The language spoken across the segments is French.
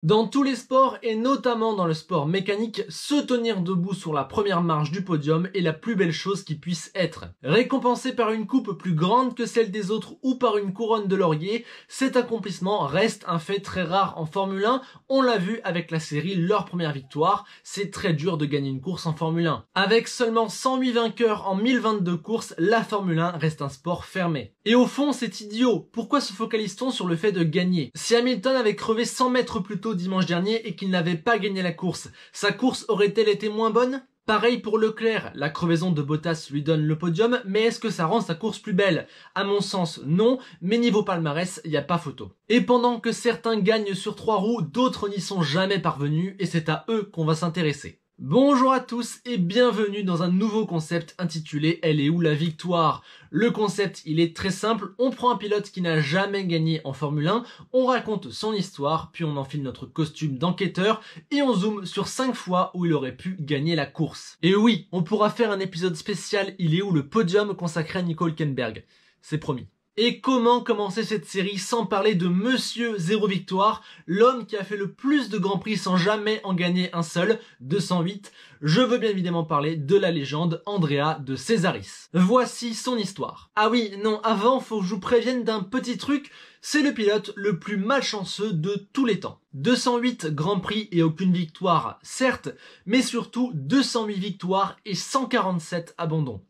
Dans tous les sports et notamment dans le sport mécanique, se tenir debout sur la première marche du podium est la plus belle chose qui puisse être. Récompensé par une coupe plus grande que celle des autres ou par une couronne de laurier, cet accomplissement reste un fait très rare en Formule 1. On l'a vu avec la série leur première victoire, c'est très dur de gagner une course en Formule 1. Avec seulement 108 vainqueurs en 1022 courses, la Formule 1 reste un sport fermé. Et au fond, c'est idiot. Pourquoi se focalise-t-on sur le fait de gagner? Si Hamilton avait crevé 100 mètres plus tôt dimanche dernier et qu'il n'avait pas gagné la course, sa course aurait-elle été moins bonne? Pareil pour Leclerc, la crevaison de Bottas lui donne le podium, mais est-ce que ça rend sa course plus belle? À mon sens, non, mais niveau palmarès, y a pas photo. Et pendant que certains gagnent sur 3 roues, d'autres n'y sont jamais parvenus, et c'est à eux qu'on va s'intéresser. Bonjour à tous et bienvenue dans un nouveau concept intitulé « Elle est où la victoire ?» Le concept, il est très simple, on prend un pilote qui n'a jamais gagné en Formule 1, on raconte son histoire, puis on enfile notre costume d'enquêteur et on zoome sur 5 fois où il aurait pu gagner la course. Et oui, on pourra faire un épisode spécial « Il est où le podium ?» consacré à Nico Hülkenberg. C'est promis. Et comment commencer cette série sans parler de Monsieur Zéro Victoire, l'homme qui a fait le plus de Grands Prix sans jamais en gagner un seul, 208. Je veux bien évidemment parler de la légende Andrea de Cesaris. Voici son histoire. Ah oui, non, avant, faut que je vous prévienne d'un petit truc, c'est le pilote le plus malchanceux de tous les temps. 208 Grands Prix et aucune victoire, certes, mais surtout 208 victoires et 147 abandons.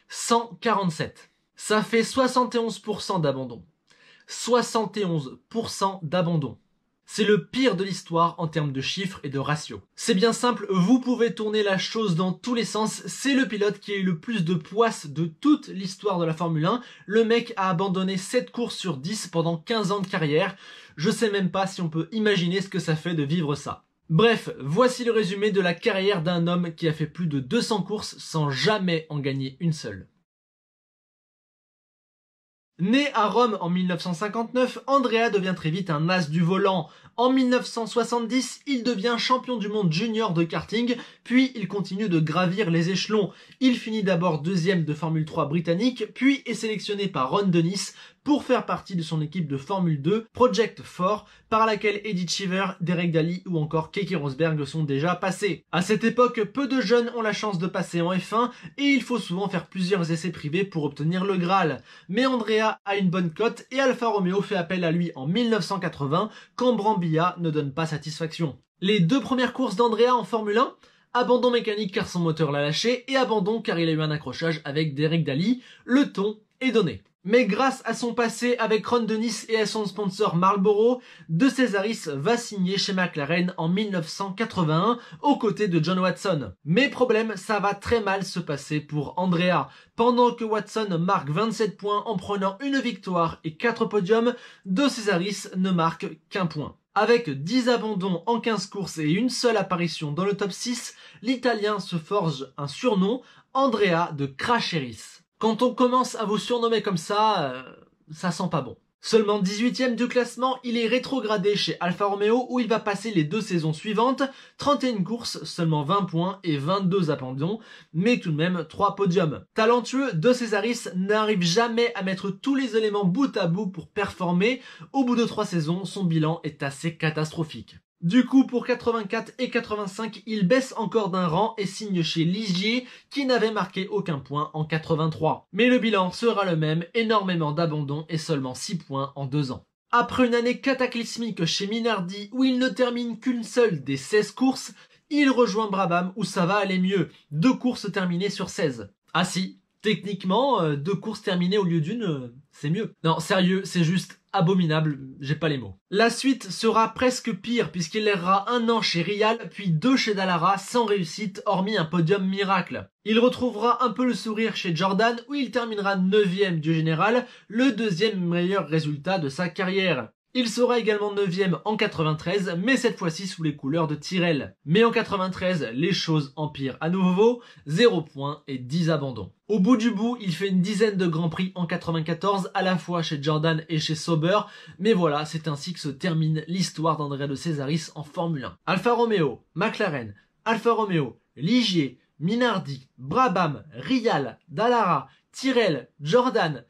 147. Ça fait 71% d'abandon. 71% d'abandon. C'est le pire de l'histoire en termes de chiffres et de ratios. C'est bien simple, vous pouvez tourner la chose dans tous les sens, c'est le pilote qui a eu le plus de poisse de toute l'histoire de la Formule 1. Le mec a abandonné 7 courses sur 10 pendant 15 ans de carrière. Je sais même pas si on peut imaginer ce que ça fait de vivre ça. Bref, voici le résumé de la carrière d'un homme qui a fait plus de 200 courses sans jamais en gagner une seule. Né à Rome en 1959, Andrea devient très vite un as du volant. En 1970, il devient champion du monde junior de karting, puis il continue de gravir les échelons. Il finit d'abord deuxième de Formule 3 britannique, puis est sélectionné par Ron Dennis pour faire partie de son équipe de Formule 2, Project 4, par laquelle Eddie Cheever, Derek Daly ou encore Keke Rosberg sont déjà passés. À cette époque, peu de jeunes ont la chance de passer en F1 et il faut souvent faire plusieurs essais privés pour obtenir le Graal. Mais Andrea a une bonne cote et Alfa Romeo fait appel à lui en 1980 quand Brambilla ne donne pas satisfaction. Les 2 premières courses d'Andrea en Formule 1, abandon mécanique car son moteur l'a lâché et abandon car il a eu un accrochage avec Derek Daly, le ton est donné. Mais grâce à son passé avec Ron Dennis et à son sponsor Marlboro, De Cesaris va signer chez McLaren en 1981 aux côtés de John Watson. Mais problème, ça va très mal se passer pour Andrea. Pendant que Watson marque 27 points en prenant une victoire et 4 podiums, De Cesaris ne marque qu'un point. Avec 10 abandons en 15 courses et une seule apparition dans le top 6, l'Italien se forge un surnom, Andrea de Cracheris. Quand on commence à vous surnommer comme ça sent pas bon. Seulement 18e du classement, il est rétrogradé chez Alfa Romeo où il va passer les 2 saisons suivantes, 31 courses, seulement 20 points et 22 abandons, mais tout de même 3 podiums. Talentueux, De Cesaris n'arrive jamais à mettre tous les éléments bout à bout pour performer. Au bout de 3 saisons, son bilan est assez catastrophique. Du coup, pour 84 et 85, il baisse encore d'un rang et signe chez Ligier, qui n'avait marqué aucun point en 83. Mais le bilan sera le même, énormément d'abandons et seulement 6 points en 2 ans. Après une année cataclysmique chez Minardi, où il ne termine qu'une seule des 16 courses, il rejoint Brabham où ça va aller mieux, 2 courses terminées sur 16. Ah si, techniquement, 2 courses terminées au lieu d'une, c'est mieux. Non, sérieux, c'est juste abominable, j'ai pas les mots. La suite sera presque pire puisqu'il errera 1 an chez Rial, puis 2 chez Dallara sans réussite hormis un podium miracle. Il retrouvera un peu le sourire chez Jordan où il terminera 9e du général, le 2e meilleur résultat de sa carrière. Il sera également 9e en 93, mais cette fois-ci sous les couleurs de Tyrrell. Mais en 93, les choses empirent à nouveau, 0 points et 10 abandons. Au bout du bout, il fait une dizaine de Grands Prix en 94, à la fois chez Jordan et chez Sauber, mais voilà, c'est ainsi que se termine l'histoire d'Andrea de Cesaris en Formule 1. Alfa Romeo, McLaren, Alfa Romeo, Ligier, Minardi, Brabham, Rial, Dallara, Tyrrell, Jordan,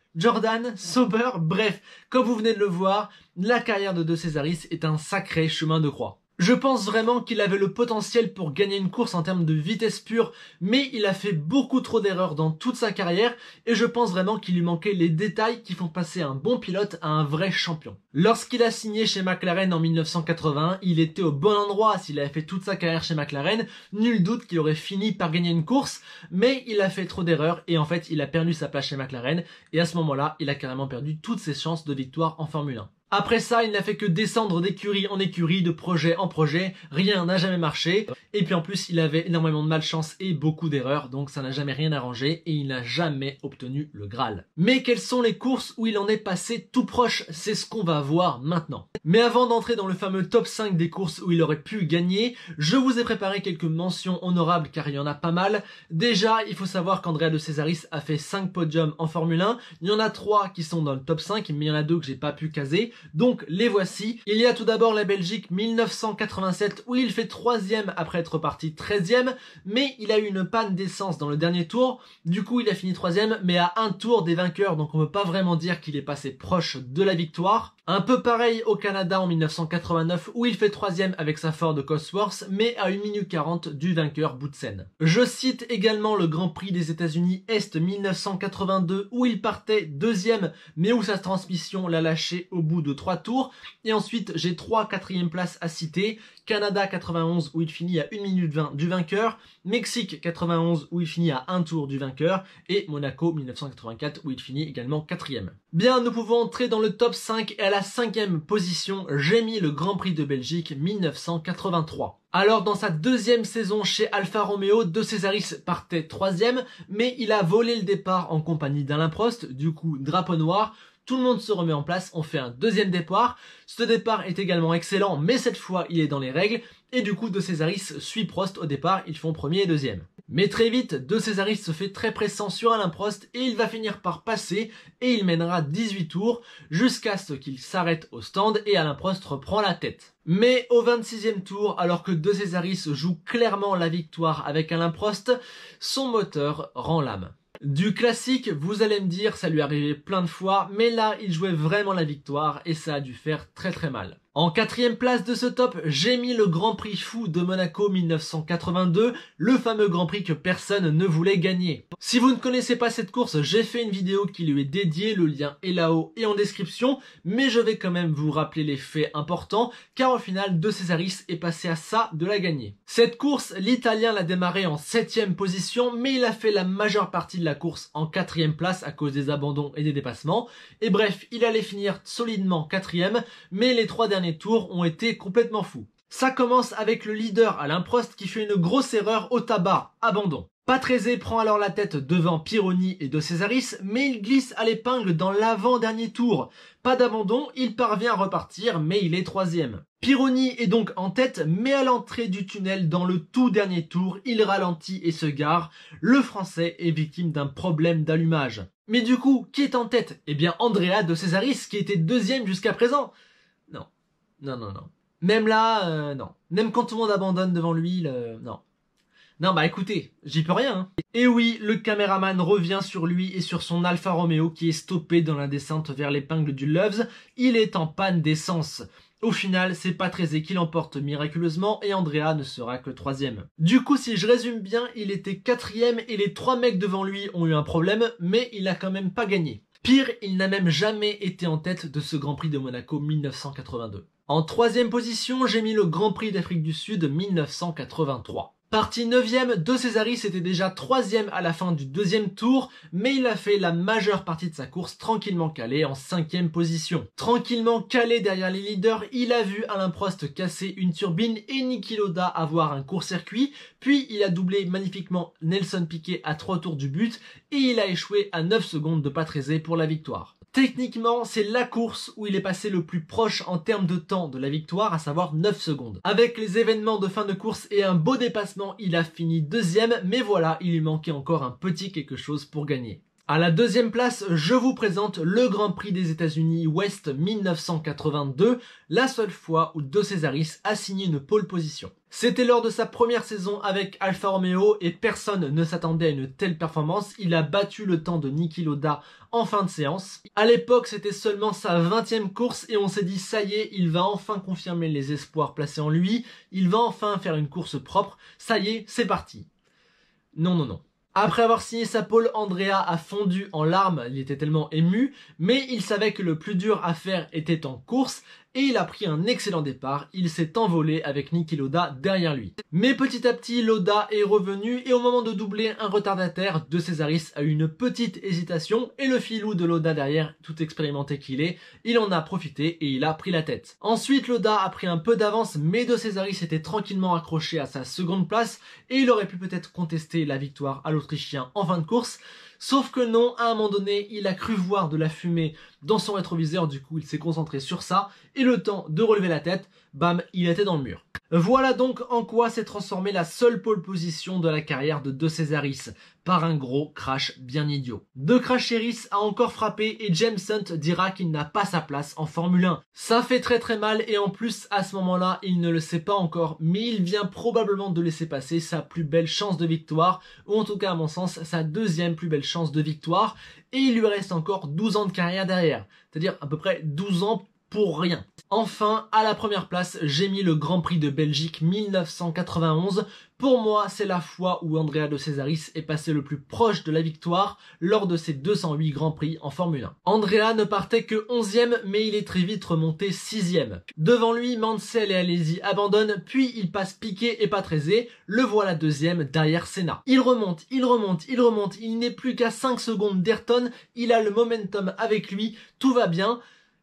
Sauber, bref, comme vous venez de le voir, la carrière de Cesaris est un sacré chemin de croix. Je pense vraiment qu'il avait le potentiel pour gagner une course en termes de vitesse pure, mais il a fait beaucoup trop d'erreurs dans toute sa carrière et je pense vraiment qu'il lui manquait les détails qui font passer un bon pilote à un vrai champion. Lorsqu'il a signé chez McLaren en 1981, il était au bon endroit. S'il avait fait toute sa carrière chez McLaren, nul doute qu'il aurait fini par gagner une course, mais il a fait trop d'erreurs et en fait il a perdu sa place chez McLaren et à ce moment-là, il a carrément perdu toutes ses chances de victoire en Formule 1. Après ça, il n'a fait que descendre d'écurie en écurie, de projet en projet, rien n'a jamais marché. Et puis en plus, il avait énormément de malchance et beaucoup d'erreurs, donc ça n'a jamais rien arrangé et il n'a jamais obtenu le Graal. Mais quelles sont les courses où il en est passé tout proche? C'est ce qu'on va voir maintenant. Mais avant d'entrer dans le fameux top 5 des courses où il aurait pu gagner, je vous ai préparé quelques mentions honorables car il y en a pas mal. Déjà, il faut savoir qu'Andrea De Cesaris a fait 5 podiums en Formule 1. Il y en a 3 qui sont dans le top 5, mais il y en a 2 que j'ai pas pu caser. Donc les voici. Il y a tout d'abord la Belgique 1987 où il fait 3e après être parti 13e, mais il a eu une panne d'essence dans le dernier tour. Du coup il a fini 3e mais à un tour des vainqueurs, donc on ne peut pas vraiment dire qu'il est passé proche de la victoire. Un peu pareil au Canada en 1989 où il fait 3e avec sa Ford Cosworth mais à 1 minute 40 du vainqueur Boutsen. Je cite également le Grand Prix des États-Unis Est 1982 où il partait 2e mais où sa transmission l'a lâché au bout de 3 tours. Et ensuite j'ai 3 4e places à citer. Canada 91 où il finit à 1 minute 20 du vainqueur, Mexique 91 où il finit à 1 tour du vainqueur et Monaco 1984 où il finit également 4e. Bien, nous pouvons entrer dans le top 5 et à la 5e position, j'ai mis le Grand Prix de Belgique 1983. Alors dans sa 2e saison chez Alfa Romeo, De Cesaris partait 3e, mais il a volé le départ en compagnie d'Alain Prost, du coup drapeau noir. Tout le monde se remet en place, on fait un 2e départ. Ce départ est également excellent, mais cette fois il est dans les règles. Et du coup De Cesaris suit Prost au départ, ils font 1er et 2e. Mais très vite, De Cesaris se fait très pressant sur Alain Prost et il va finir par passer et il mènera 18 tours jusqu'à ce qu'il s'arrête au stand et Alain Prost reprend la tête. Mais au 26e tour, alors que De Cesaris joue clairement la victoire avec Alain Prost, son moteur rend l'âme. Du classique, vous allez me dire, ça lui arrivait plein de fois, mais là, il jouait vraiment la victoire et ça a dû faire très très mal. En 4e place de ce top, j'ai mis le Grand Prix fou de Monaco 1982, le fameux Grand Prix que personne ne voulait gagner. Si vous ne connaissez pas cette course, j'ai fait une vidéo qui lui est dédiée, le lien est là-haut et en description, mais je vais quand même vous rappeler les faits importants, car au final, De Cesaris est passé à ça de la gagner. Cette course, l'Italien l'a démarré en 7e position, mais il a fait la majeure partie de la course en 4e place à cause des abandons et des dépassements, et bref, il allait finir solidement 4e, mais les 3 derniers tours ont été complètement fous. Ça commence avec le leader Alain Prost qui fait une grosse erreur au tabac, abandon. Patrese prend alors la tête devant Pironi et De Cesaris, mais il glisse à l'épingle dans l'avant-dernier tour. Pas d'abandon, il parvient à repartir, mais il est 3e. Pironi est donc en tête, mais à l'entrée du tunnel dans le tout dernier tour, il ralentit et se gare. Le Français est victime d'un problème d'allumage. Mais du coup, qui est en tête? Eh bien Andrea De Cesaris, qui était 2e jusqu'à présent. Non. Non. Même là, non. Même quand tout le monde abandonne devant lui, non. Non, bah écoutez, j'y peux rien. Hein. Et oui, le caméraman revient sur lui et sur son Alfa Romeo qui est stoppé dans la descente vers l'épingle du Loves. Il est en panne d'essence. Au final, c'est Patrese qui l'emporte miraculeusement et Andrea ne sera que 3e. Du coup, si je résume bien, il était 4e et les 3 mecs devant lui ont eu un problème, mais il a quand même pas gagné. Pire, il n'a même jamais été en tête de ce Grand Prix de Monaco 1982. En 3e position, j'ai mis le Grand Prix d'Afrique du Sud 1983. Parti 9e, De Cesaris était déjà 3e à la fin du 2e tour, mais il a fait la majeure partie de sa course tranquillement calé en 5e position. Tranquillement calé derrière les leaders, il a vu Alain Prost casser une turbine et Niki Lauda avoir un court-circuit, puis il a doublé magnifiquement Nelson Piquet à 3 tours du but et il a échoué à 9 secondes de Patrese pour la victoire. Techniquement, c'est la course où il est passé le plus proche en termes de temps de la victoire, à savoir 9 secondes. Avec les événements de fin de course et un beau dépassement, il a fini 2e, mais voilà, il lui manquait encore un petit quelque chose pour gagner. À la deuxième place, je vous présente le Grand Prix des États-Unis Ouest 1982, la seule fois où De Cesaris a signé une pole position. C'était lors de sa première saison avec Alfa Romeo et personne ne s'attendait à une telle performance. Il a battu le temps de Niki Lauda en fin de séance. À l'époque, c'était seulement sa 20e course et on s'est dit ça y est, il va enfin confirmer les espoirs placés en lui. Il va enfin faire une course propre. Ça y est, c'est parti. Non, non, non. Après avoir signé sa pole, Andrea a fondu en larmes, il était tellement ému, mais il savait que le plus dur à faire était en course, et il a pris un excellent départ, il s'est envolé avec Niki Lauda derrière lui. Mais petit à petit, Lauda est revenu, et au moment de doubler un retardataire, De Cesaris a eu une petite hésitation, et le filou de Lauda derrière, tout expérimenté qu'il est, il en a profité et il a pris la tête. Ensuite, Lauda a pris un peu d'avance, mais De Cesaris était tranquillement accroché à sa seconde place, et il aurait pu peut-être contester la victoire à l'Autrichien en fin de course. Sauf que non, à un moment donné, il a cru voir de la fumée dans son rétroviseur, du coup il s'est concentré sur ça, et le temps de relever la tête, bam, il était dans le mur. Voilà donc en quoi s'est transformée la seule pole position de la carrière de De Cesaris, par un gros crash bien idiot. De Crash a encore frappé et James Hunt dira qu'il n'a pas sa place en Formule 1. Ça fait très mal et en plus à ce moment-là il ne le sait pas encore, mais il vient probablement de laisser passer sa plus belle chance de victoire, ou en tout cas à mon sens sa deuxième plus belle chance de victoire, et il lui reste encore 12 ans de carrière derrière, c'est-à-dire à peu près 12 ans pour rien. Enfin, à la première place, j'ai mis le Grand Prix de Belgique 1991. Pour moi, c'est la fois où Andrea De Cesaris est passé le plus proche de la victoire lors de ses 208 Grands Prix en Formule 1. Andrea ne partait que 11e, mais il est très vite remonté 6e. Devant lui, Mansell et Alesi abandonnent, puis il passe Piquet et Patrese, le voilà deuxième derrière Senna. Il remonte, il n'est plus qu'à 5 secondes d'Ayrton, il a le momentum avec lui, tout va bien,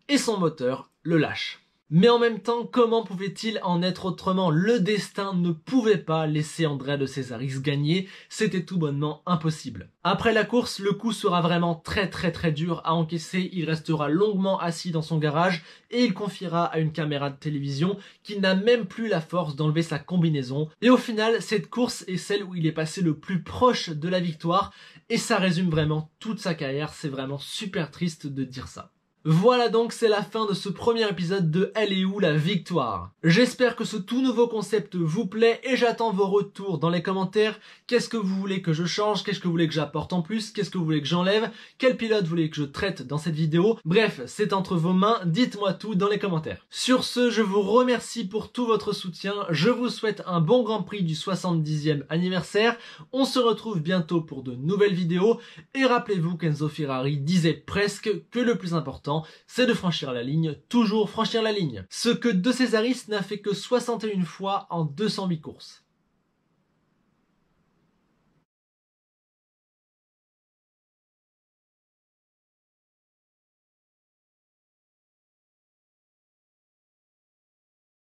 et son moteur le lâche. Mais en même temps, comment pouvait-il en être autrement? Le destin ne pouvait pas laisser Andrea De Cesaris gagner, c'était tout bonnement impossible. Après la course, le coup sera vraiment très dur à encaisser, il restera longuement assis dans son garage et il confiera à une caméra de télévision qu'il n'a même plus la force d'enlever sa combinaison. Et au final, cette course est celle où il est passé le plus proche de la victoire et ça résume vraiment toute sa carrière, c'est vraiment super triste de dire ça. Voilà donc, c'est la fin de ce premier épisode de Elle est où la victoire? J'espère que ce tout nouveau concept vous plaît et j'attends vos retours dans les commentaires. Qu'est-ce que vous voulez que je change? Qu'est-ce que vous voulez que j'apporte en plus? Qu'est-ce que vous voulez que j'enlève? Quel pilote vous voulez que je traite dans cette vidéo? Bref, c'est entre vos mains, dites-moi tout dans les commentaires. Sur ce, je vous remercie pour tout votre soutien, je vous souhaite un bon Grand Prix du 70e anniversaire, on se retrouve bientôt pour de nouvelles vidéos et rappelez-vous qu'Enzo Ferrari disait presque que le plus important c'est de franchir la ligne, toujours franchir la ligne. Ce que De Cesaris n'a fait que 61 fois en 208 courses.